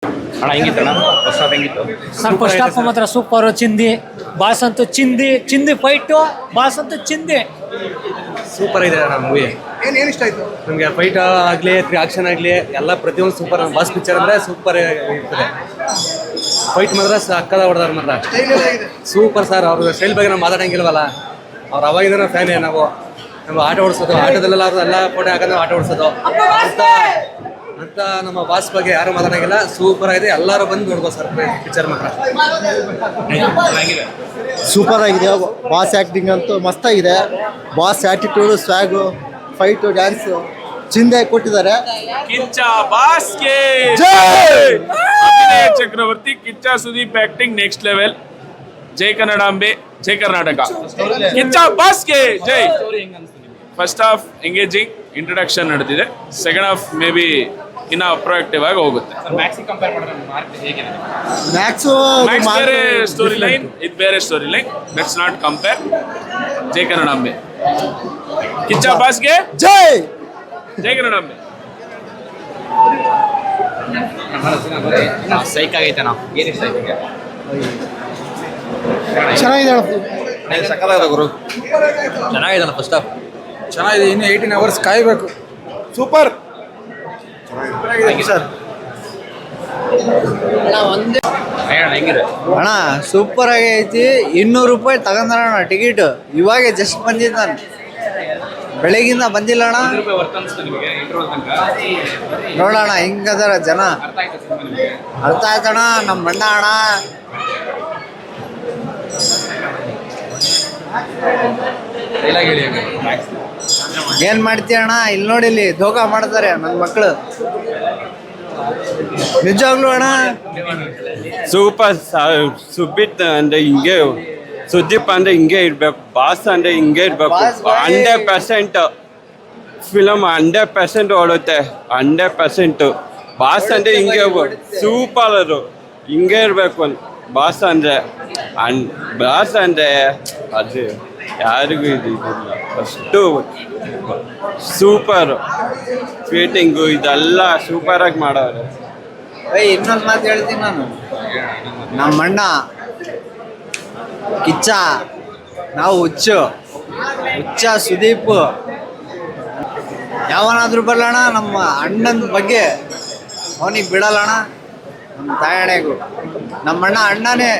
ಅಣ್ಣ ಹೆಂಗಿತ್ತಣ್ಣ first half ಹೆಂಗಿತ್ತು? Sir first half ಮಾತ್ರ ಸೂಪರ್. ಚಿಂದಿ ಬಾಸ್ ಅಂತೂ ಚಿಂದಿ ಫೈಟು ಬಾಸ್ ಅಂತೂ ಚಿಂದಿ ಸೂಪರ್ ಇದೆ ಅಣ್ಣ ಮೂವಿ. ಏನು ಇಷ್ಟ ಆಯ್ತು? ನಮಗೆ ಫೈಟ್ ಆಗಲಿ ಆಕ್ಷನ್ ಆಗಲಿ ಎಲ್ಲ ಪ್ರತಿಯೊಂದು ಸೂಪರ್. ಬಾಸ್ ಪಿಕ್ಚರ್ ಅಂದರೆ ಸೂಪರ್ ಇರ್ತದೆ. ಫೈಟ್ ಮಾತ್ರ ಸಕ್ಕದ ಹೊಡೆದಾರ ಮಾತ್ರ ಸ್ಟೈಲ್ ಎಲ್ಲ ಇದೆ. Super sir. ಅವ್ರ ಸ್ಟೈಲ್ ಬಗ್ಗೆ ನಾವು ಮಾತಾಡಂಗಿಲ್ವಲ್ಲ. ಅವ್ರು ಅವಾಗಿಂದ ಫ್ಯಾನೇ ನಾವು ಆಟ ಓಡಿಸೋದು, ಆಟದಲ್ಲೆಲ್ಲ ಅವ್ರದ್ದು ಎಲ್ಲ ಫೋಟೋ ಹಾಕೋದು ಆಟ ಓಡಿಸೋದು ಅಂತ ನಮ್ಮ ಬಾಸ್ ಬಗ್ಗೆ ಯಾರು ಮಾತಾಡಂಗಿಲ್ಲ. ಸೂಪರ್ ಆಗಿದೆ, ಎಲ್ಲರೂ ಬಂದು ನೋಡ್ಬೋದು ಸರ್ ಪಿಕ್ಚರ್ ಮಾತ್ರ. ಸೂಪರ್ ಆಗಿದೆ. ಬಾಸ್ ಆ್ಯಕ್ಟಿಂಗ್ ಅಂತೂ ಮಸ್ತಾಗಿದೆ. Boss attitude, swag, fight, dance ಚಿಂದೆ ಕೊಟ್ಟಿದ್ದಾರೆ. ಕಿಚ್ಚ ಬಾಸ್ಗೆ ಅಭಿನಯ ಚಕ್ರವರ್ತಿ, Kichcha Sudeep acting next level. ಜೈ ಕನ್ನಡಾಂಬೆ, ಜೈ ಕರ್ನಾಟಕ. ಕಿಚ್ಚ ಬಾಸ್ಗೆ ಜೈ. ಫಸ್ಟ್ ಹಾಫ್ ಎಂಗೇಜಿಂಗ್ ಇಂಟ್ರೊಡಕ್ಷನ್ ನಡೆದಿದೆ. ಸೆಕೆಂಡ್ ಹಾಫ್ ಮೇ ಬಿ ಇನ್ನ ಪ್ರೊಯಾಕ್ಟಿವ್ ಆಗಿ ಹೋಗುತ್ತೆ. ಮ್ಯಾಕ್ಸು ಬೇರೆ ಸ್ಟೋರಿ ಲೈನ್, ಇದು ಬೇರೆ storyline. Let's not compare. ಜೈ ಕನ್ನಡಾಂಬೆ. ಕಿಚ್ಚ ಬಾಸ್ಗೆ ಜೈ. ಜೈ ಕನ್ನಡಾಂಬೆ. ಸೈಕ್ ಆಗೈತೆ ನಾವು ಏನು ಇಷ್ಟ ಆಯ್ತು ನಿಮಗೆ? ಚೆನ್ನಾಗಿದೆ. ಸಕ್ಕತ್ತಾಗಿದೆ ಗುರು, ಚೆನ್ನಾಗಿದೆ ಫಸ್ಟ್ ಹಾಫ್ ಚೆನ್ನಾಗಿದೆ. ಇನ್ನು 18 hours ಕಾಯಬೇಕು. Super sir. ಹೆಂಗಿದೆ? ಅಣ್ಣ ಸೂಪರ್ ಆಗಿ ಐತಿ. 200 ರೂಪಾಯಿ ತಗೊಂಡಣ ಟಿಕೆಟ್. ಇವಾಗ ಜಸ್ಟ್ ಬಂದಿದ್ದು ನಾನು, ಬೆಳಗಿಂದ ಬಂದಿಲ್ಲ ಅಣ್ಣ. ನೋಡೋಣ ಹಿಂಗದಾರ ಜನ. ಅರ್ಥ ಆಯ್ತಣ್ಣ. ನಮ್ಮ ಬಣ್ಣ ಅಣ್ಣ ಏನ್ ಮಾಡ್ತೀಯ ಅಣ್ಣ? ಇಲ್ಲಿ ನೋಡಿ, ಇಲ್ಲಿ ಧೋಕಾ ಮಾಡ್ತಾರೆ ನನ್ನ ಮಕ್ಕಳು. ನಿಜವಾಗ್ಲು ಅಣ್ಣ ಸೂಪರ್. ಸುಬ್ಬಿತ್ ಅಂದ್ರೆ ಹಿಂಗೆ, ಸುದೀಪ್ ಅಂದ್ರೆ ಹಿಂಗೆ ಇರ್ಬೇಕು, ಬಾಸ್ ಅಂದ್ರೆ ಹಿಂಗೆ ಇರ್ಬೇಕು. 100% ಫಿಲಮ್ 100% ಓಡುತ್ತೆ. 100% ಬಾಸ್ ಅಂದ್ರೆ ಹಿಂಗೆ ಸೂಪರ್. ಅದು ಹಿಂಗೆ ಇರ್ಬೇಕು ಬಾಸ್ ಅಂದ್ರೆ. ಬಾಸ್ ಅಂದ್ರೆ ಅದು ಯಾರಿಗೂ ಇದಿಲ್ಲ. ಅಷ್ಟು ಸೂಪರು. ಫೀಟಿಂಗು ಇದೆಲ್ಲ ಸೂಪರಾಗಿ ಮಾಡೋರು. ಇನ್ನೊಂದು ಮಾತು ಹೇಳ್ತೀನಿ ನಾನು. ನಮ್ಮ ಅಣ್ಣ ಕಿಚ್ಚ, ನಾವು ಹುಚ್ಚ ಸುದೀಪ್. ಯಾವನಾದ್ರೂ ಬರಲಣ ನಮ್ಮ ಅಣ್ಣನ ಬಗ್ಗೆ ಅವನಿಗೆ ಬಿಡಲ್ಲಣ್ಣ. ನಮ್ಮ ತಾಯಣೆಗೂ ನಮ್ಮ ಅಣ್ಣನೇ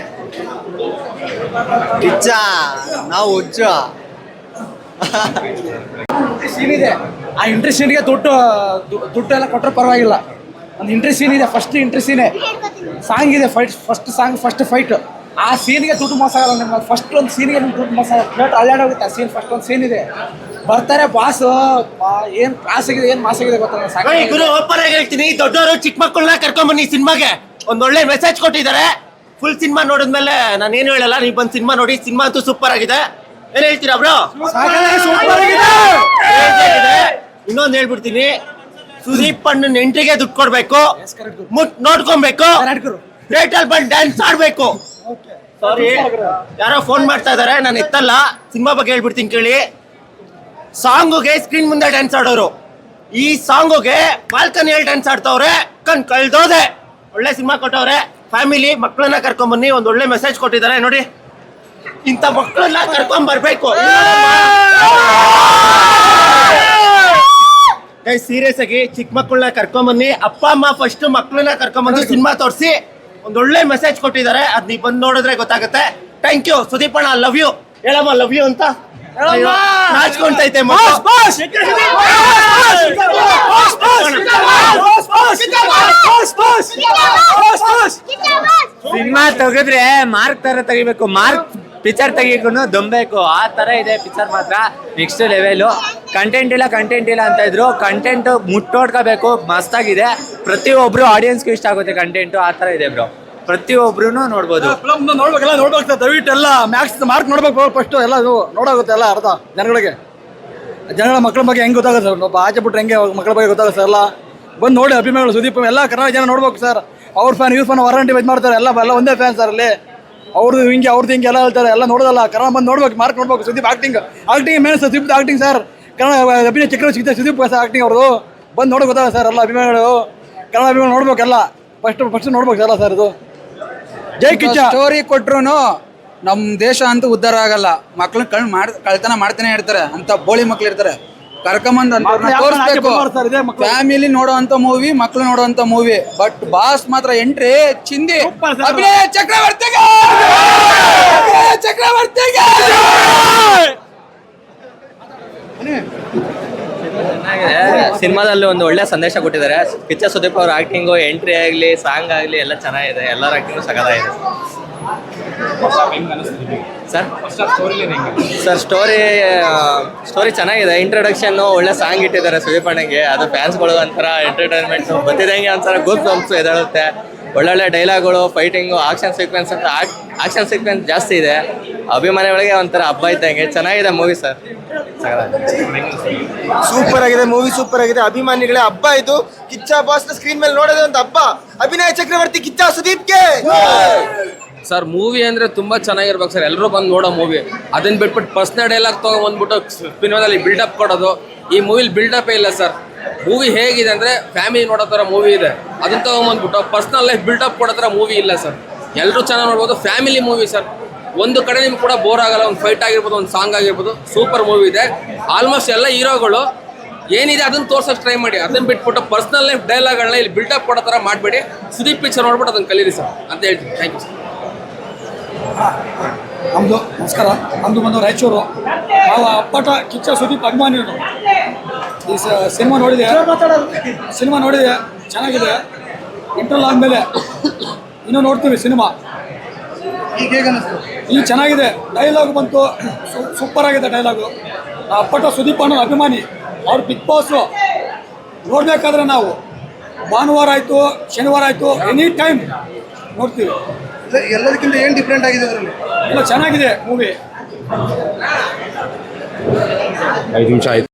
ಕಿಚ್ಚ, ನಾವು ಹುಚ್ಚ. ಸೀನ್ ಇದೆ. ಆ ಇಂಟ್ರೆಸ್ಟ್ ಸೀನ್ಗೆ ದುಡ್ಡು ಎಲ್ಲ ಕೊಟ್ಟರೆ ಪರವಾಗಿಲ್ಲ. ಒಂದು ಇಂಟ್ರೆಸ್ಟ್ ಸೀನ್ ಇದೆ. ಫಸ್ಟ್ ಇಂಟ್ರೆಸ್ಟ್ ಸೀನೇ. ಸಾಂಗ್ ಇದೆ, ಫಸ್ಟ್ ಫೈಟ್. ಆ ಸೀನ್ಗೆ ದುಡ್ಡು ಮೋಸ ಆಗಲ್ಲ ನಿಮ್ಗೆ. ಫಸ್ಟ್ ಒಂದು ಸೀನ್ಗೆ ನಿಮ್ಗೆ ದುಡ್ಡು ಮೋಸ ಆಗಲ್ಲ. ಥಿಯೇಟ್ರ್ ಅಲ್ಲಾಡೋಗುತ್ತೆ ಆ ಸೀನ್. ಫಸ್ಟ್ ಒಂದು ಸೀನ್ ಇದೆ, ಬರ್ತಾರೆ ಬಾಸ್. ಏನು ಕ್ಲಾಸ್ ಆಗಿದೆ, ಏನು ಮಾಸ್ ಆಗಿದೆ ಗೊತ್ತಾಗ. ಗುರು ಓಪನ್ ಆಗಿ ಹೇಳ್ತೀನಿ, ದೊಡ್ಡವರು ಚಿಕ್ಕ ಮಕ್ಕಳನ್ನ ಕರ್ಕೊಂಬನ್ನಿ ಸಿನಿಮಾಗೆ. ಒಂದೊಳ್ಳೆ ಮೆಸೇಜ್ ಕೊಟ್ಟಿದ್ದಾರೆ. ಫುಲ್ ಸಿನಿಮಾ ನೋಡಿದ್ಮೇಲೆ ನಾನು ಏನು ಹೇಳಲ್ಲ, ನೀವು ಬಂದು ಸಿನಿಮಾ ನೋಡಿ. ಸಿನಿಮಾ ಅಂತೂ ಸೂಪರ್ ಆಗಿದೆ. ಏನ್ ಹೇಳ್ತೀರಾ ಬ್ರೋ? ಇನ್ನೊಂದು ಹೇಳ್ಬಿಡ್ತೀನಿ, ಸುದೀಪ್ ಅಣ್ಣನ ಎಂಟ್ರಿಗೆ ದುಡ್ಡು ಕೊಡ್ಬೇಕು, ನೋಡ್ಕೊಬೇಕು, ಥಿಯೇಟರ್ ಬಂದು ಡ್ಯಾನ್ಸ್ ಆಡ್ಬೇಕು. ಸಾರಿ, ಯಾರೋ ಫೋನ್ ಮಾಡ್ತಾ ಇದಾರೆ, ನಾನು ಎತ್ತಲ್ಲ. ಸಿನಿಮಾ ಬಗ್ಗೆ ಹೇಳ್ಬಿಡ್ತೀನಿ ಕೇಳಿ. ಸಾಂಗುಗೆ ಸ್ಕ್ರೀನ್ ಮುಂದೆ ಡ್ಯಾನ್ಸ್ ಆಡೋರು, ಈ ಸಾಂಗುಗೆ ಬಾಲ್ಕನಿಯಲ್ಲಿ ಡ್ಯಾನ್ಸ್ ಆಡ್ತವ್ರೆ. ಕಳ್ದೋದೆ. ಒಳ್ಳೆ ಸಿನಿಮಾ ಕೊಟ್ಟವ್ರೆ. ಫ್ಯಾಮಿಲಿ ಮಕ್ಕಳನ್ನ ಕರ್ಕೊಂಡ್ ಬನ್ನಿ. ಒಂದ್ ಒಳ್ಳೆ ಮೆಸೇಜ್ ಕೊಟ್ಟಿದ್ದಾರೆ ನೋಡಿ. ಇಂಥ ಮಕ್ಕಳನ್ನ ಕರ್ಕೊಂಡ್ ಬರ್ಬೇಕು. ಸೀರಿಯಸ್ ಆಗಿ ಚಿಕ್ಕ ಮಕ್ಕಳನ್ನ ಕರ್ಕೊಂಡ್ ಬನ್ನಿ. ಅಪ್ಪ ಅಮ್ಮ ಫಸ್ಟ್ ಮಕ್ಕಳನ್ನ ಕರ್ಕೊಂಡ್ ಬಂದು ಸಿನಿಮಾ ತೋರಿಸಿ ಒಂದೊಳ್ಳೆ ಮೆಸೇಜ್ ಕೊಟ್ಟಿದ್ದಾರೆ. ಅದ್ ನೀವು ಬಂದು ನೋಡಿದ್ರೆ ಗೊತ್ತಾಗುತ್ತೆ. ಥ್ಯಾಂಕ್ ಯು ಸುದೀಪ್ ಅಣ್ಣ. Love you. ಹೇಳಮ್ಮ ಲವ್ ಯು ಅಂತ. ನಾಚ್ಕೊಂತೈತೆ ಸಿನಿಮಾ ತೆಗೆದ್ರೆ ಮಾರ್ಕ್ ತರ ತೆಗಿಬೇಕು. ಮಾರ್ಕ್ ಪಿಕ್ಚರ್ ತೆಗಿಬೇಕು, ದೊಂಬೇಕು. ಆ ತರ ಇದೆ ಪಿಕ್ಚರ್ ಮಾತ್ರ. Next level. ಕಂಟೆಂಟ್ ಇಲ್ಲ ಅಂತ ಇದ್ರು. ಕಂಟೆಂಟ್ ಮುಟ್ಟೋಡ್ಕೋಬೇಕು. ಮಸ್ತಾಗಿದೆ. ಪ್ರತಿಯೊಬ್ರು ಆಡಿಯನ್ಸ್ಗೂ ಇಷ್ಟ ಆಗುತ್ತೆ ಕಂಟೆಂಟ್. ಆ ತರ ಇದೆ ಬ್ರೋ. ಪ್ರತಿಯೊಬ್ರು ನೋಡ್ಬೋದು. ನೋಡ್ಬೇಕೆಲ್ಲ ನೋಡ್ಬೇಕು. ದಯವಿಟ್ಟು ಎಲ್ಲ ಮಾರ್ಕ್ ನೋಡ್ಬೇಕು ಫಸ್ಟ್. ಎಲ್ಲ ನೋಡಾಗುತ್ತೆ ಎಲ್ಲ ಅರ್ಥ ಜನಗಳ ಮಕ್ಕಳ ಬಗ್ಗೆ ಹೆಂಗೆ ಗೊತ್ತಾಗುತ್ತೆ ಸರ್. ಒಬ್ಬ ಆಚೆ ಬಿಟ್ರೆ ಹೆಂಗೆ ಮಕ್ಕಳ ಬಗ್ಗೆ ಗೊತ್ತಾಗುತ್ತೆ ಸರ್. ಎಲ್ಲ ಬಂದು ನೋಡಿ. ಅಭಿಮಾನಿಗಳು ಸುದೀಪ್ ಎಲ್ಲ ಕನ್ನಡ ಜನ ನೋಡ್ಬೇಕು ಸರ್. ಅವ್ರ ಫ್ಯಾನ್ ಇವ್ರ ಫ್ಯಾನ್ ವಾರಂಟಿ ಇದು ಮಾಡ್ತಾರೆ. ಎಲ್ಲ ಒಂದೇ ಫ್ಯಾನ್ ಸರ್. ಅಲ್ಲಿ ಅವ್ರದ್ದು ಹಿಂಗೆ ಎಲ್ಲ ಹೇಳ್ತಾರೆ. ಎಲ್ಲ ನೋಡೋದಲ್ಲ, ಕನ್ನಡ ಬಂದು ನೋಡ್ಬೇಕು. ಮಾರ್ಕ್ ನೋಡ್ಬೇಕು. Sudeep acting main sir. Sudeep acting sir. Kannada ಅಭಿನಯ ಚಕ್ರವರ್ತಿ ಸಿಗುತ್ತೆ ಸುದೀಪ್ ಸರ್ ಆಕ್ಟಿಂಗ್ ಅವ್ರದ್ದು. ಬಂದು ನೋಡೋಕೆ ಗೊತ್ತಾಗುತ್ತೆ ಸರ್. ಎಲ್ಲ ಅಭಿಮಾನಿಗಳು ಕನ್ನಡ ಅಭಿಮಾನಿ ನೋಡ್ಬೇಕೆಲ್ಲ. ಫಸ್ಟ್ ನೋಡ್ಬೇಕು ಅಲ್ಲ ಸರ್ ಇದು. ಜೈ ಕಿಚ್ಚ. ಸ್ಟೋರಿ ಕೊಟ್ರು ನಮ್ಮ ದೇಶ ಅಂತೂ ಉದ್ಧಾರ ಆಗಲ್ಲ. ಮಕ್ಳು ಕಳ್ತನ ಮಾಡ್ತಾನೆ ಇರ್ತಾರೆ, ಅಂತ ಬೋಳಿ ಮಕ್ಳು ಇರ್ತಾರೆ. ಕರ್ಕೊಂಬಂದು ತೋರಿಸ್ಬೇಕು. ಫ್ಯಾಮಿಲಿ ನೋಡುವಂತ ಮೂವಿ, ಮಕ್ಳು ನೋಡುವಂತ ಮೂವಿ. ಬಟ್ ಬಾಸ್ ಮಾತ್ರ ಎಂಟ್ರಿ ಚಿಂದಿ. ಅಭಿನಯ ಚಕ್ರವರ್ತಿಗೆ ಸಿನಿಮಾದಲ್ಲಿ ಒಂದು ಒಳ್ಳೆ ಸಂದೇಶ ಕೊಟ್ಟಿದ್ದಾರೆ. ಕಿಚ್ಚ ಸುದೀಪ್ ಅವ್ರ ಆಕ್ಟಿಂಗು, ಎಂಟ್ರಿ ಆಗಲಿ, ಸಾಂಗ್ ಆಗಲಿ ಎಲ್ಲ ಚೆನ್ನಾಗಿದೆ. ಎಲ್ಲರ ಆಕ್ಟಿಂಗು ಸಗದಾಗಿದೆ ಸರ್. ಸ್ಟೋರಿ ಚೆನ್ನಾಗಿದೆ. ಇಂಟ್ರೊಡಕ್ಷನ್ ಒಳ್ಳೆ ಸಾಂಗ್ ಇಟ್ಟಿದ್ದಾರೆ ಸುದೀಪ್ ಅಣ್ಣಂಗೆ. ಅದು ಫ್ಯಾನ್ಸ್ಗಳು ಒಂಥರ ಎಂಟರ್ಟೈನ್ಮೆಂಟ್ ಬರ್ತಿದ್ದಂಗೆ ಒಂಥರ ಗೂಸ್ ಬಂಪ್ಸ್ ಎದ್ದೇಳುತ್ತೆ. ಒಳ್ಳೊಳ್ಳೆ ಡೈಲಾಗ್ಗಳು, ಫೈಟಿಂಗು, ಆಕ್ಷನ್ ಸೀಕ್ವೆನ್ಸ್ ಅಂತ ಆಕ್ಷನ್ ಸೀಕ್ವೆನ್ಸ್ ಜಾಸ್ತಿ ಇದೆ. ಅಭಿಮಾನಿಗಳಿಗೆ ಒಂಥರ ಹಬ್ಬ ಇದ್ದಂಗೆ ಚೆನ್ನಾಗಿದೆ ಮೂವಿ ಸರ್. ಸೂಪರ್ ಆಗಿದೆ ಮೂವಿ, ಸೂಪರ್ ಆಗಿದೆ. ಅಭಿಮಾನಿಗಳೇ ಹಬ್ಬ ಇದು. ಕಿಚ್ಚ ಬಾಸ್ ಸ್ಕ್ರೀನ್ ಮೇಲೆ ನೋಡೋದೇ ಒಂದು ಹಬ್ಬ. ಅಭಿನಯ ಚಕ್ರವರ್ತಿ ಕಿಚ್ಚ ಸುದೀಪ್ಗೆ ಸರ್. ಮೂವಿ ಅಂದ್ರೆ ತುಂಬಾ ಚೆನ್ನಾಗಿರ್ಬೇಕು ಸರ್. ಎಲ್ಲರೂ ಬಂದು ನೋಡೋ ಮೂವಿ. ಅದನ್ನ ಬಿಟ್ಬಿಟ್ಟು ಪರ್ಸ್ನಲ್ ಡೈಲಾಗ್ ತಗೊಂಡ್ಬಂದ್ಬಿಟ್ಟು ಸಿನಿಮಾದಲ್ಲಿ ಬಿಲ್ಡಪ್ ಕೊಡೋದು, ಈ ಮೂವಿಲಿ ಬಿಲ್ಡಪ್ಪೇ ಇಲ್ಲ ಸರ್. ಮೂವಿ ಹೇಗಿದೆ ಅಂದರೆ ಫ್ಯಾಮಿಲಿ ನೋಡೋ ಥರ ಮೂವಿ ಇದೆ. ಅದನ್ನ ತಗೊಂಬಂದ್ಬಿಟ್ಟು ಪರ್ಸ್ನಲ್ ಲೈಫ್ ಬಿಲ್ಡಪ್ ಕೊಡೋ ಥರ ಮೂವಿ ಇಲ್ಲ ಸರ್. ಎಲ್ಲರೂ ಚೆನ್ನಾಗಿ ನೋಡ್ಬೋದು. Family movie sir. ಒಂದು ಕಡೆ ನಿಮ್ಗೆ ಕೂಡ ಬೋರ್ ಆಗಲ್ಲ. ಒಂದು ಫೈಟ್ ಆಗಿರ್ಬೋದು, ಒಂದು ಸಾಂಗ್ ಆಗಿರ್ಬೋದು, ಸೂಪರ್ ಮೂವಿ ಇದೆ. ಆಲ್ಮೋಸ್ಟ್ ಎಲ್ಲ ಹೀರೋಗಳು ಏನಿದೆ ಅದನ್ನು ತೋರ್ಸೋಕೆ ಟ್ರೈ ಮಾಡಿ. ಅದನ್ನು ಬಿಟ್ಬಿಟ್ಟು ಪರ್ಸ್ನಲ್ ಲೈಫ್ ಡೈಲಾಗ್ಗಳನ್ನ ಇಲ್ಲಿ ಬಿಲ್ಡಪ್ ಕೊಡೋ ಥರ ಮಾಡಬೇಡಿ. ಸುದೀಪ್ ಪಿಕ್ಚರ್ ನೋಡ್ಬಿಟ್ಟು ಅದನ್ನು ಕಲೀರಿ ಸರ್ ಅಂತ ಹೇಳ್ತೀನಿ. Thank you sir. ನಮ್ಮದು ನಮಸ್ಕಾರ. ನಮ್ಮದು ಬಂದು ರಾಯಚೂರು. ನಾವು ಅಪ್ಪಟ ಕಿಚ್ಚ ಸುದೀಪ್ ಅಭಿಮಾನಿಗಳು. ಈ ಸಿನಿಮಾ ನೋಡಿದೆ ಚೆನ್ನಾಗಿದೆ. ಇಂಟರ್ಲ್ ಆದಮೇಲೆ ಇನ್ನೂ ನೋಡ್ತೀವಿ ಸಿನಿಮಾ. ಈಗ ಚೆನ್ನಾಗಿದೆ. ಡೈಲಾಗ್ ಬಂತು, ಸೂಪರ್ ಆಗಿದೆ ಡೈಲಾಗು. ಅಪ್ಪಟ ಸುದೀಪ್ ಅನ್ನೋ ಅಭಿಮಾನಿ. ಅವ್ರು ಬಿಗ್ ಬಾಸು ನೋಡಬೇಕಾದ್ರೆ ನಾವು ಭಾನುವಾರ ಆಯಿತು, ಶನಿವಾರ ಆಯಿತು, ಎನಿ ಟೈಮ್ ನೋಡ್ತೀವಿ. ಎಲ್ಲದಕ್ಕಿಂತ ಏನು ಡಿಫ್ರೆಂಟ್ ಆಗಿದೆ ಅದರಲ್ಲಿ? ಎಲ್ಲ ಚೆನ್ನಾಗಿದೆ ಮೂವಿ. 5 ನಿಮಿಷ ಆಯ್ತು.